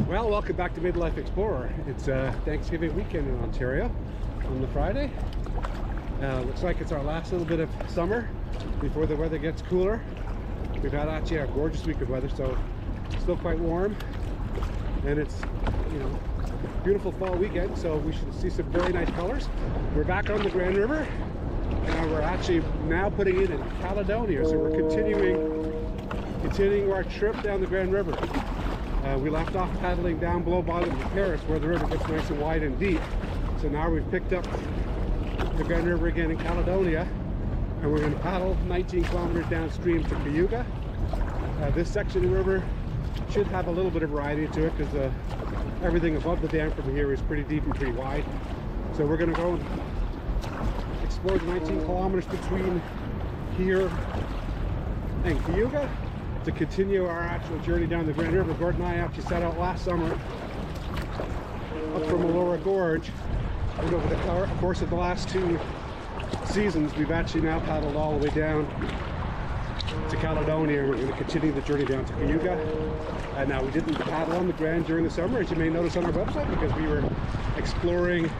Well, welcome back to Midlife Explorer. It's Thanksgiving weekend in Ontario on the Friday. Looks like it's our last little bit of summer before the weather gets cooler. We've had actually a gorgeous week of weather, so it's still quite warm, and it's, you know, beautiful fall weekend, so we should see some very nice colors. We're back on the Grand River, and we're actually now putting it in Caledonia, so we're continuing our trip down the Grand River. We left off paddling down below bottom of the Paris, where the river gets nice and wide and deep. So now we've picked up the Grand River again in Caledonia, and we're going to paddle 19 kilometers downstream to Cayuga. This section of the river should have a little bit of variety to it, because everything above the dam from here is pretty deep and pretty wide. So we're going to go and explore the 19 kilometers between here and Cayuga to continue our actual journey down the Grand River. Gordon and I actually set out last summer up from Elora Gorge, and over the course of the last 2 seasons we've actually now paddled all the way down to Caledonia. We're going to continue the journey down to Cayuga. And now we didn't paddle on the Grand during the summer, as you may notice on our website, because we were exploring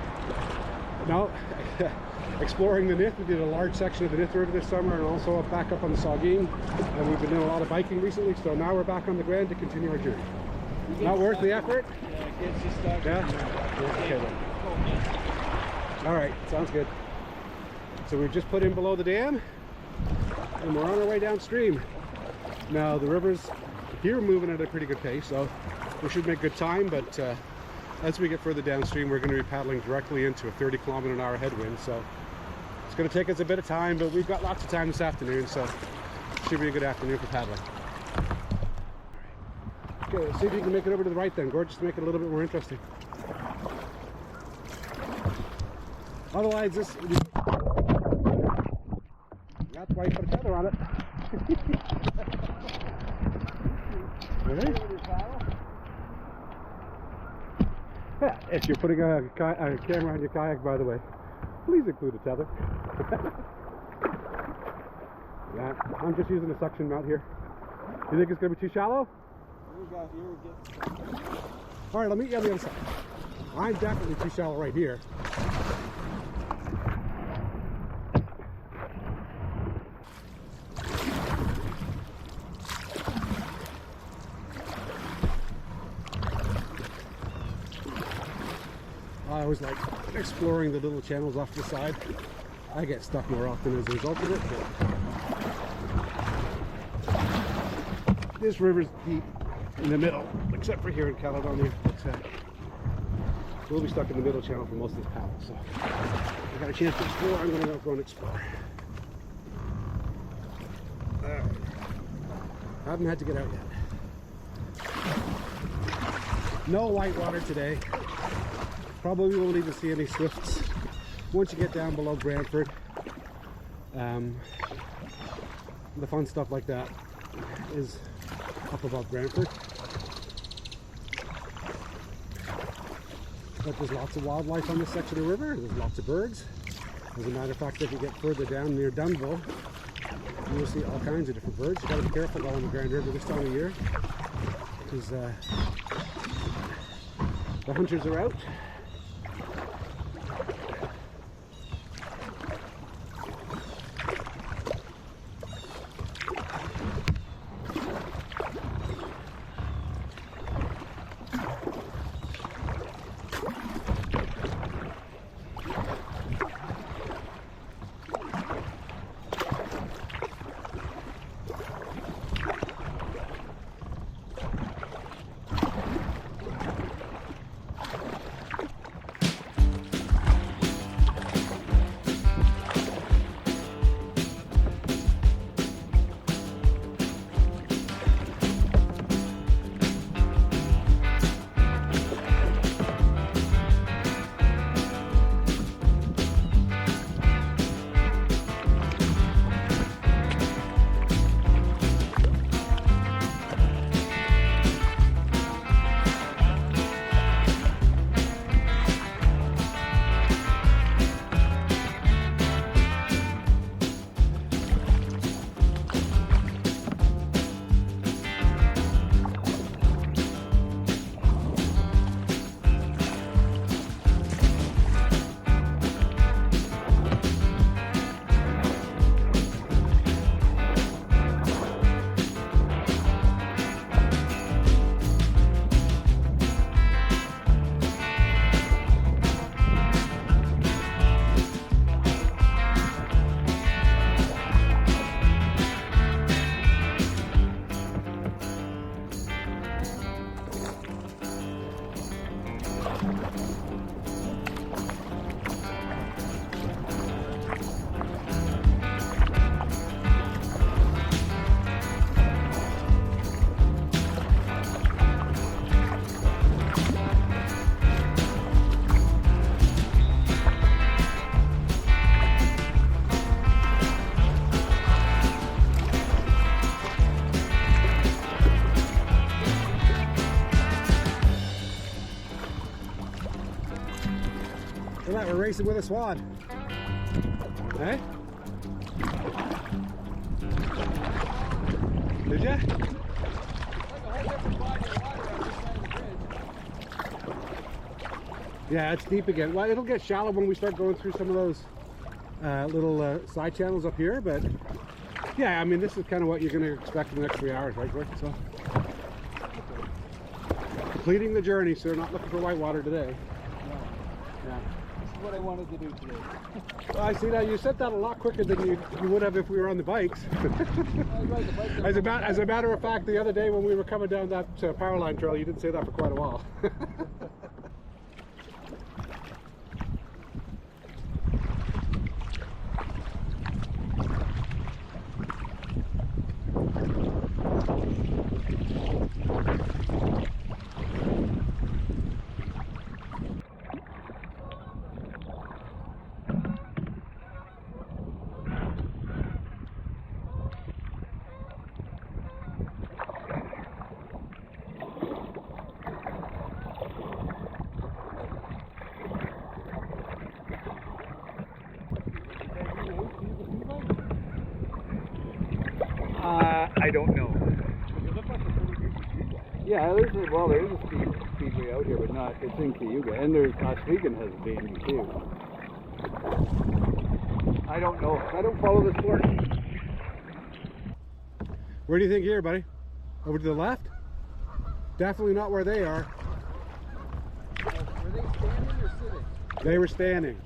exploring the Nith. We did a large section of the Nith River this summer, and also back up on the Saugeen, and we've been doing a lot of biking recently, so now we're back on the Grand to continue our journey. Not worth the effort? Yeah, gets you stuck. Yeah? Okay then. Alright, sounds good. So we've just put in below the dam, and we're on our way downstream. Now the river's here moving at a pretty good pace, so we should make good time, but as we get further downstream, we're going to be paddling directly into a 30-kilometer-an-hour headwind, so it's going to take us a bit of time, but we've got lots of time this afternoon, so it should be a good afternoon for paddling. Okay, let's see if you can make it over to the right then, Gord, just to make it a little bit more interesting. Otherwise, that's why you put a tether on it. Really? Yeah, if you're putting a camera on your kayak, by the way, please include a tether. Yeah, I'm just using a suction mount here. You think it's going to be too shallow? Alright, I'll meet you on the other side. I'm definitely too shallow right here. I always like exploring the little channels off the side. I get stuck more often as a result of it, but this river's deep in the middle, except for here in Caledonia. But we'll be stuck in the middle channel for most of this paddle, so if I got a chance to explore, I'm going to go and explore. I haven't had to get out yet. No white water today. Probably won't even see any swifts once you get down below Brantford. The fun stuff like that is up above Brantford. But there's lots of wildlife on this section of the river. There's lots of birds. As a matter of fact, if you get further down near Dunville, you will see all kinds of different birds. You got to be careful going on the Grand River this time of year, because the hunters are out. we're racing with a swan. Eh? Did ya? Yeah, it's deep again. Well, it'll get shallow when we start going through some of those little side channels up here, but yeah, I mean, this is kind of what you're going to expect in the next 3 hours, right, Gord? So, completing the journey, so we're not looking for whitewater today. Yeah. This is what I wanted to do today. Well, I see now you said that a lot quicker than you would have if we were on the bikes. As a matter of fact, the other day when we were coming down that power line trail, you didn't say that for quite a while. I don't know. Yeah, there is a speedway out here, but not. It's in Cayuga, and there's Oswego has a baby too. I don't know. I don't follow the sport. Where do you think here, buddy? Over to the left? Definitely not where they are. Were they standing or sitting? They were standing.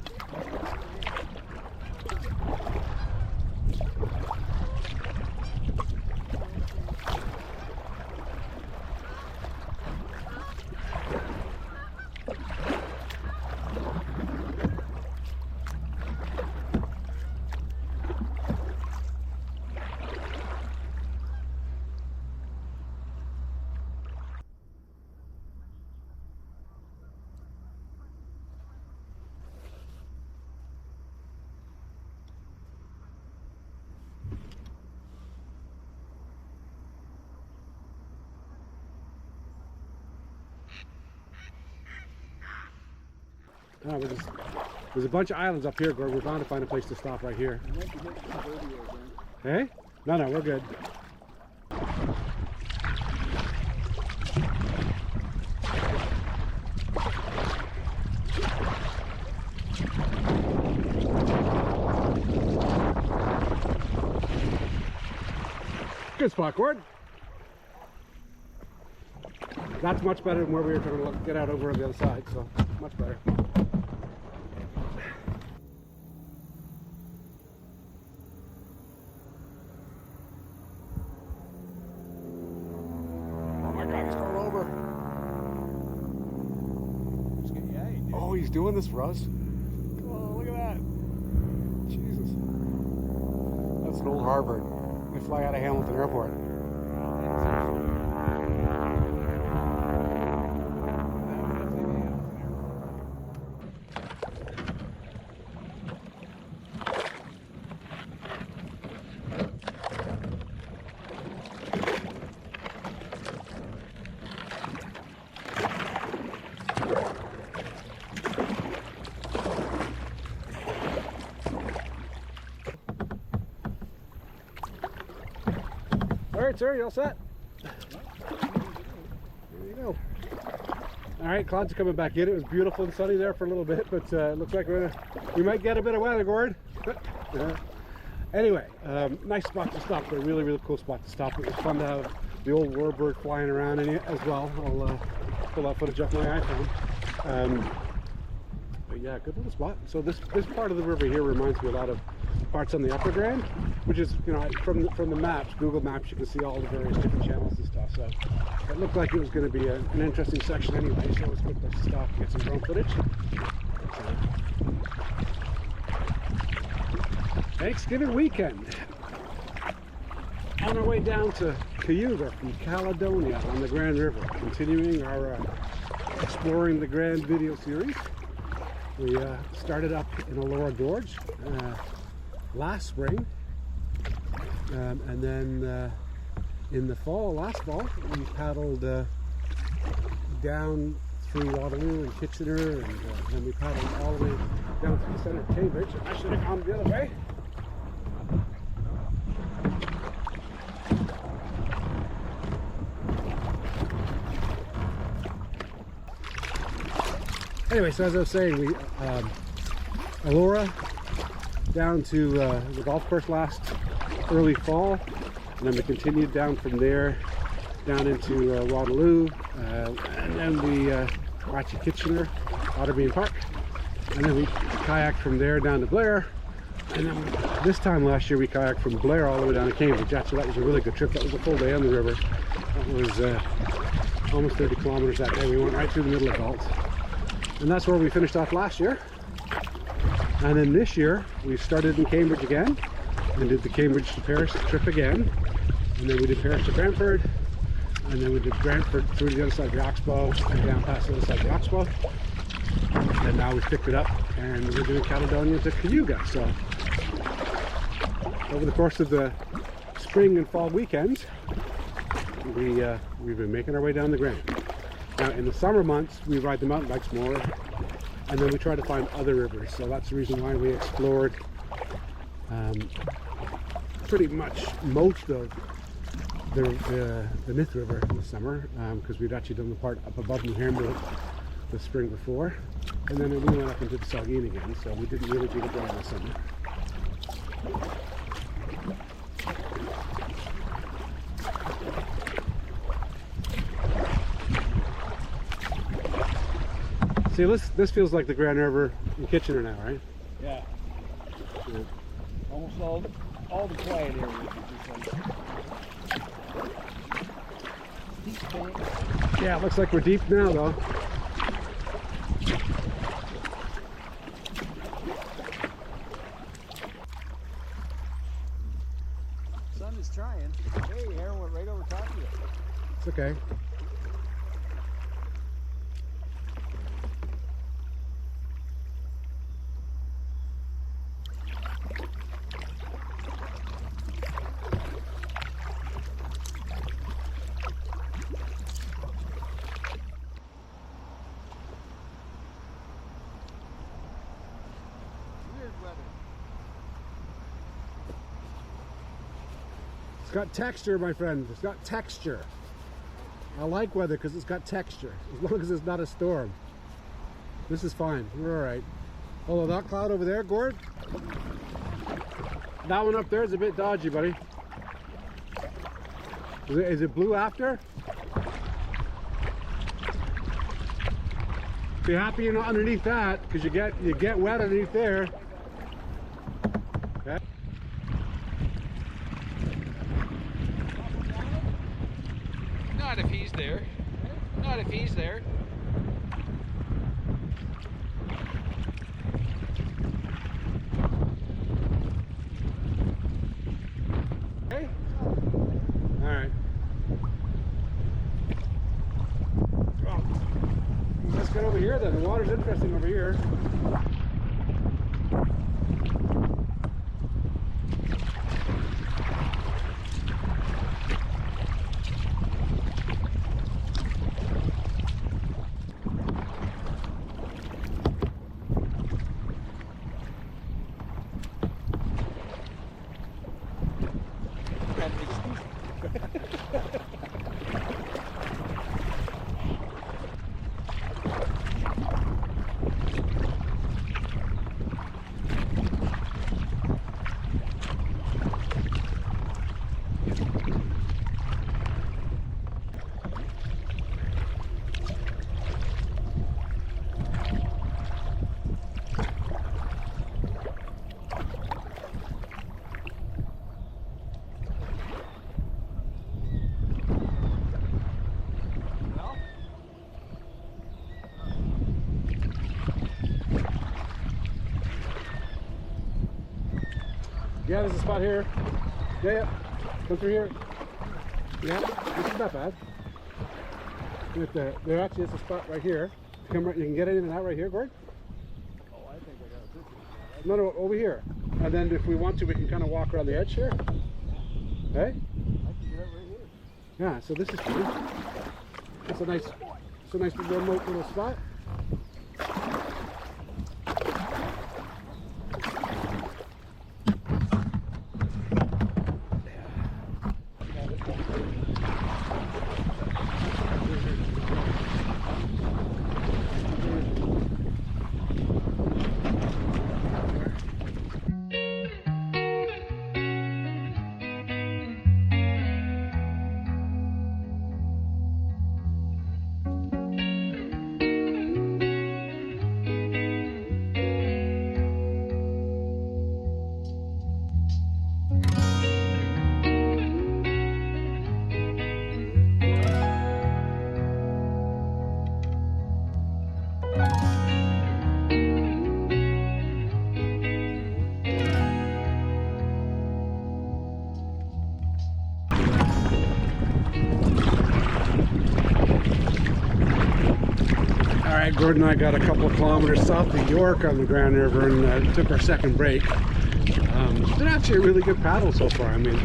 Oh, there's a bunch of islands up here, Gord. We're bound to find a place to stop right here. Hey? No, we're good. Good spot, Gord. That's much better than where we were trying to get out over on the other side, so much better. Oh my God, he's going over. Oh, he's doing this for us. Oh, look at that. Jesus. That's an old Harvard. We fly out of Hamilton Airport. All right, sir, you all set? There you go. All right, clouds are coming back in. It was beautiful and sunny there for a little bit, but it looks like we might get a bit of weather, Gord. Anyway, nice spot to stop. A really, really cool spot to stop. It was fun to have the old warbird flying around in it as well. I'll pull that footage off my iPhone. But yeah, good little spot. So this part of the river here reminds me a lot of parts on the Upper Grand, which is, you know, from the maps, Google Maps, you can see all the various different channels and stuff. So it looked like it was going to be an interesting section anyway. So it was a good place to stop and get some drone footage. Thanksgiving weekend. On our way down to Cayuga from Caledonia on the Grand River, continuing our Exploring the Grand video series. We started up in Elora Gorge last spring, and then in the fall, last fall, we paddled down through Waterloo and Kitchener, and then we paddled all the way down through the center of Cambridge. I should have gone the other way. Anyway, so as I was saying, we Elora down to the golf course last early fall, and then we continued down from there down into Waterloo, and then we watched Kitchener, Otterbein Park, and then we kayaked from there down to Blair, and then this time last year we kayaked from Blair all the way down to Cambridge. Actually, that was a really good trip. That was a full day on the river. That was almost 30 kilometers that day. We went right through the middle of Galt. And that's where we finished off last year. And then this year, we started in Cambridge again and did the Cambridge to Paris trip again. And then we did Paris to Brantford. And then we did Brantford through the other side of the Oxbow and down past the other side of the Oxbow. And now we've picked it up and we're doing Caledonia to Cayuga. So over the course of the spring and fall weekends, we've been making our way down the Grand. Now, in the summer months, we ride the mountain bikes more, and then we try to find other rivers. So that's the reason why we explored pretty much most of the Nith River in the summer, because we'd actually done the part up above New Hampshire the spring before, and then we went up into the Saugeen again, so we didn't really do the Grand this summer. See, this feels like the Grand River in Kitchener now, right? Yeah. Almost all the quiet areas. Yeah, it looks like we're deep now, though. Sun is trying. Hey, Aaron went right over top of you. It's okay. It's got texture, my friend. It's got texture. I like weather because it's got texture. As long as it's not a storm. This is fine. We're all right. Although that cloud over there, Gord, that one up there is a bit dodgy, buddy. Is it blue after? Be happy you're not underneath that, because you get wet underneath there. Okay. Not if he's there. Not if he's there. Okay. All right. Well, let's get over here then. The water's interesting over here. Yeah, there's a spot here. Yeah. Come through here. Yeah, this is not bad. There actually is a spot right here. Come right, you can get in and out right here, Gord. Oh, I think I got this. No, over here. And then if we want to, we can kind of walk around the edge here. Hey? I can get up right here. Yeah, so this is fun. It's a nice remote little spot. Gordon and I got a couple of kilometers south of York on the Grand River and took our second break. It's been actually a really good paddle so far. I mean,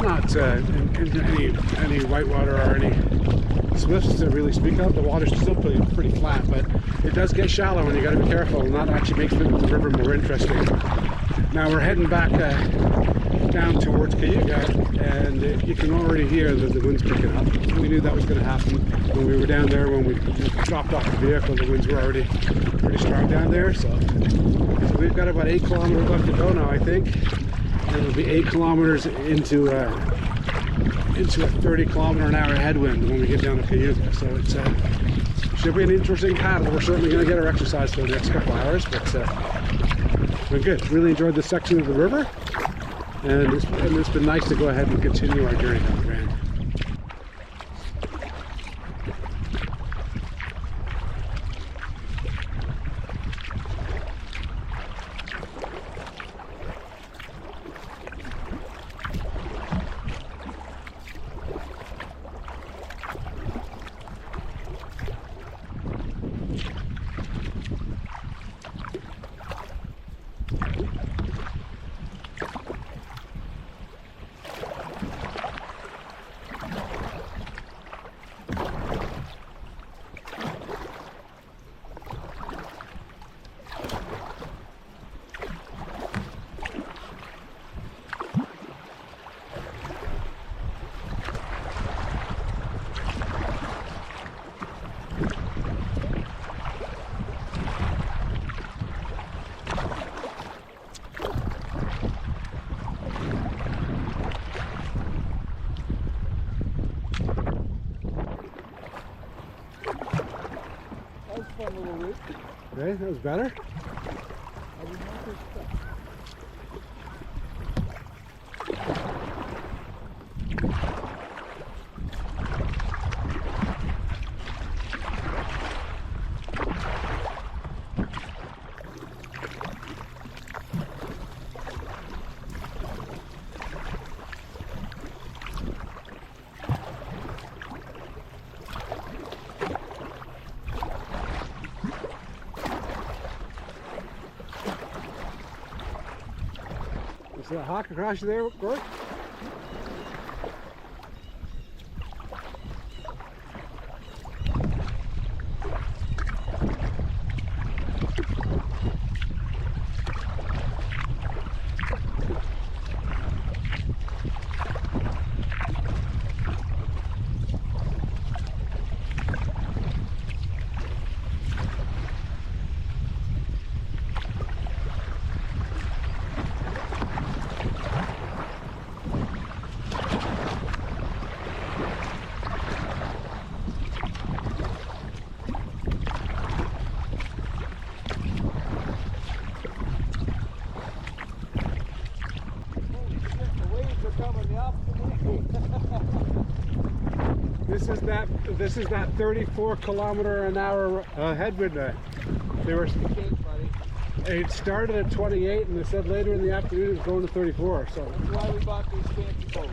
not any whitewater or any swifts to really speak of. The water's still pretty flat, but it does get shallow and you got to be careful, and that actually makes the river more interesting. Now we're heading back down towards Cayuga, and you can already hear that the wind's picking up. We knew that was going to happen when we were down there. When we dropped off the vehicle, the winds were already pretty strong down there. So we've got about 8 kilometers left to go now, I think, and it'll be 8 kilometers into a 30-kilometer-an-hour headwind when we get down to Cayuga. So it should be an interesting paddle. We're certainly going to get our exercise for the next couple hours, but been good. Really enjoyed this section of the river, and it's been nice to go ahead and continue our journey down the Grand. Okay, that was better. Is that a hawk across you there, Gord? This is that 34-kilometer-an-hour headwind. It started at 28, and they said later in the afternoon it's going to 34. So that's why we bought these fancy boats.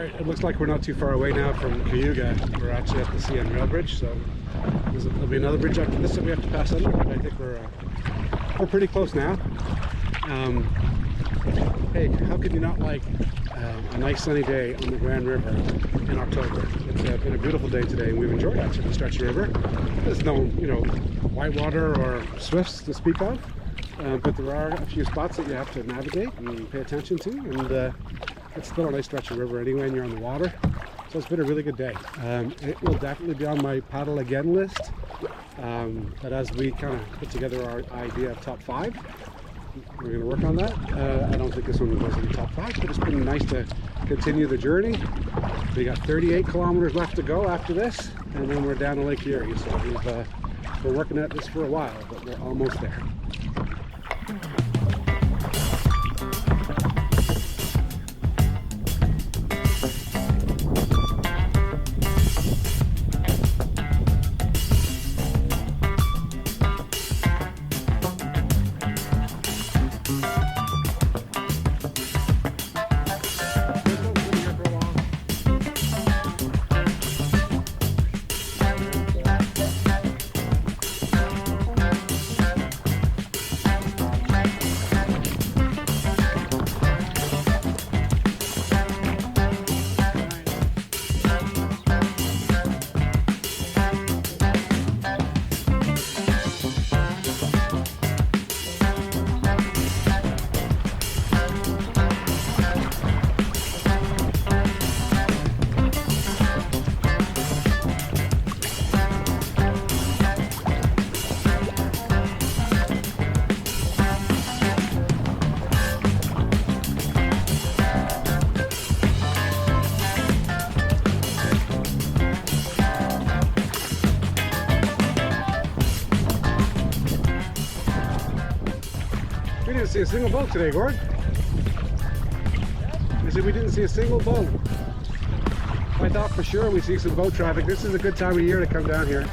Alright, it looks like we're not too far away now from Cayuga. We're actually at the CN Rail Bridge, so there'll be another bridge after this that we have to pass under, but I think we're pretty close now. Hey, how could you not like a nice sunny day on the Grand River in October? It's been a beautiful day today, and we've enjoyed actually the stretch of river. There's no, whitewater or swifts to speak of, but there are a few spots that you have to navigate and pay attention to, and it's still a nice stretch of river anyway, and you're on the water. So it's been a really good day. It will definitely be on my paddle again list, but as we kind of put together our idea of top 5, we're going to work on that. I don't think this one goes in the top 5, but it's been nice to continue the journey. We got 38 kilometers left to go after this, and then we're down to Lake Erie. So we've been working at this for a while, but we're almost there. We didn't see a single boat today, Gord. I said we didn't see a single boat. I thought for sure we'd see some boat traffic. This is a good time of year to come down here.